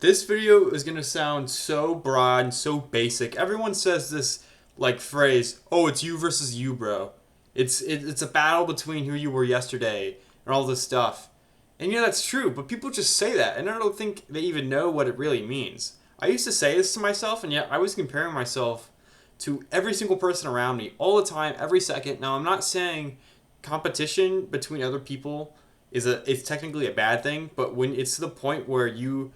This video is gonna sound so broad and so basic. Everyone says this like phrase, "Oh, it's you versus you, bro." It's a battle between who you were yesterday and all this stuff. And yeah, that's true, but people just say that, and I don't think they even know what it really means. I used to say this to myself, and yet I was comparing myself to every single person around me all the time, every second. Now, I'm not saying competition between other people it's technically a bad thing, but when it's to the point where you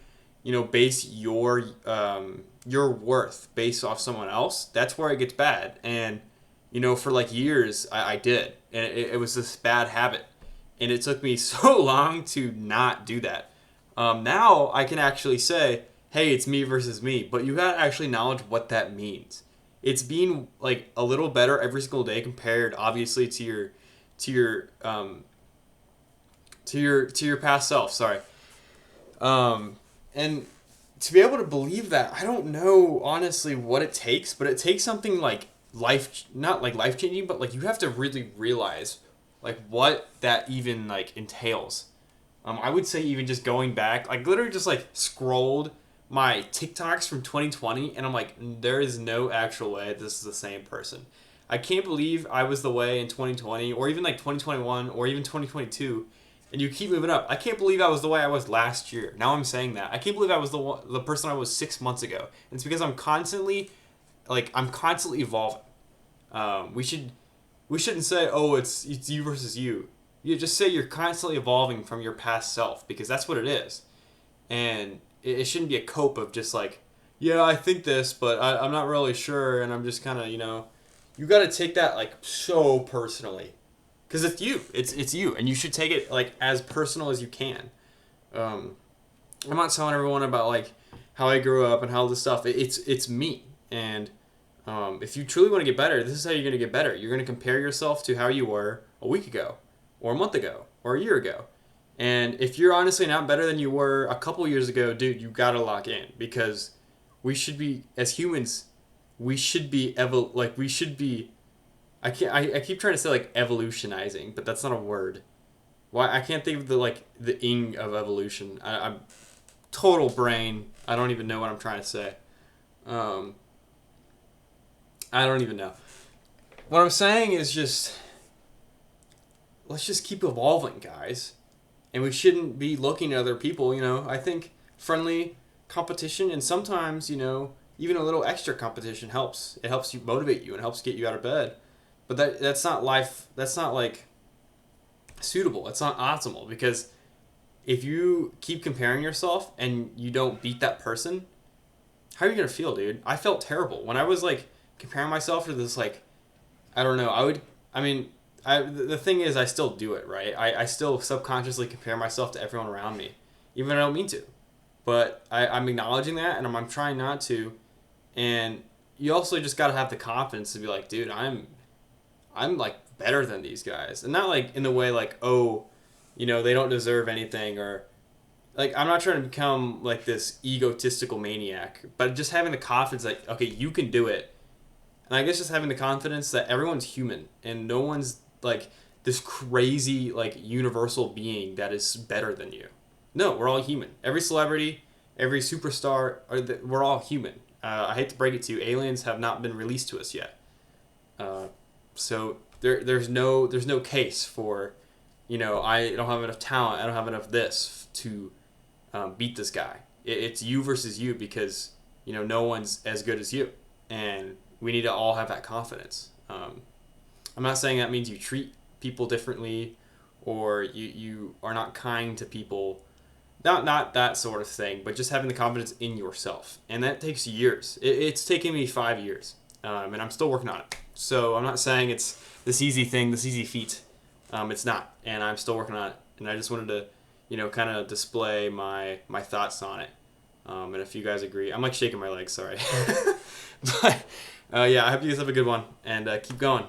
base your worth based off someone else, that's where it gets bad. And for like years, I did, and it was this bad habit, and it took me so long to not do that. Now I can actually say, hey, it's me versus me, but you gotta actually acknowledge what that means. It's being like a little better every single day compared, obviously, to your past self. Sorry. And to be able to believe that, I don't know honestly what it takes, but it takes something like not like life changing, but like you have to really realize like what that even like entails. I would say even just going back, like literally just like scrolled my TikToks from 2020, and I'm like, there is no actual way this is the same person. I can't believe I was the way in 2020, or even like 2021, or even 2022, and you keep moving up. I can't believe I was the way I was last year. Now I'm saying that. I can't believe I was the person I was 6 months ago. And it's because I'm constantly evolving. We shouldn't say, oh, it's you versus you. You just say you're constantly evolving from your past self, because that's what it is. And it shouldn't be a cope of just like, yeah, I think this, but I'm not really sure, and I'm just kind of, you got to take that like so personally. Because it's you. It's you. And you should take it like as personal as you can. I'm not telling everyone about like how I grew up and how this stuff. It's me. And if you truly want to get better, this is how you're going to get better. You're going to compare yourself to how you were a week ago, or a month ago, or a year ago. And if you're honestly not better than you were a couple years ago, dude, you got to lock in. Because we should be, as humans, we should be I keep trying to say like evolutionizing, but that's not a word. Why I can't think of the ing of evolution. I'm total brain. I don't even know what I'm trying to say. I don't even know. What I'm saying is just let's just keep evolving, guys. And we shouldn't be looking at other people. I think friendly competition, and sometimes even a little extra competition helps. It helps you motivate you and helps get you out of bed. But that's not life. That's not like suitable. It's not optimal, because if you keep comparing yourself and you don't beat that person, how are you gonna feel, dude? I felt terrible when I was like comparing myself to this like, I don't know. The thing is, I still do it, right? I still subconsciously compare myself to everyone around me, even when I don't mean to. But I'm acknowledging that, and I'm trying not to. And you also just gotta have the confidence to be like, dude, I'm like better than these guys, and not like in the way like, oh, they don't deserve anything, or like I'm not trying to become like this egotistical maniac, but just having the confidence like, okay, you can do it. And I guess just having the confidence that everyone's human and no one's like this crazy like universal being that is better than you. No, we're all human. Every celebrity, every superstar, we're all human. I hate to break it to you, aliens have not been released to us yet. So there's no case for, I don't have enough talent, I don't have enough this to beat this guy. It's you versus you, because no one's as good as you, and we need to all have that confidence. I'm not saying that means you treat people differently, or you are not kind to people. Not that sort of thing, but just having the confidence in yourself, and that takes years. It's taken me 5 years, and I'm still working on it. So I'm not saying it's this easy thing, this easy feat. It's not, and I'm still working on it. And I just wanted to, kind of display my thoughts on it. And if you guys agree, I'm like shaking my legs, sorry. But yeah, I hope you guys have a good one, and keep going.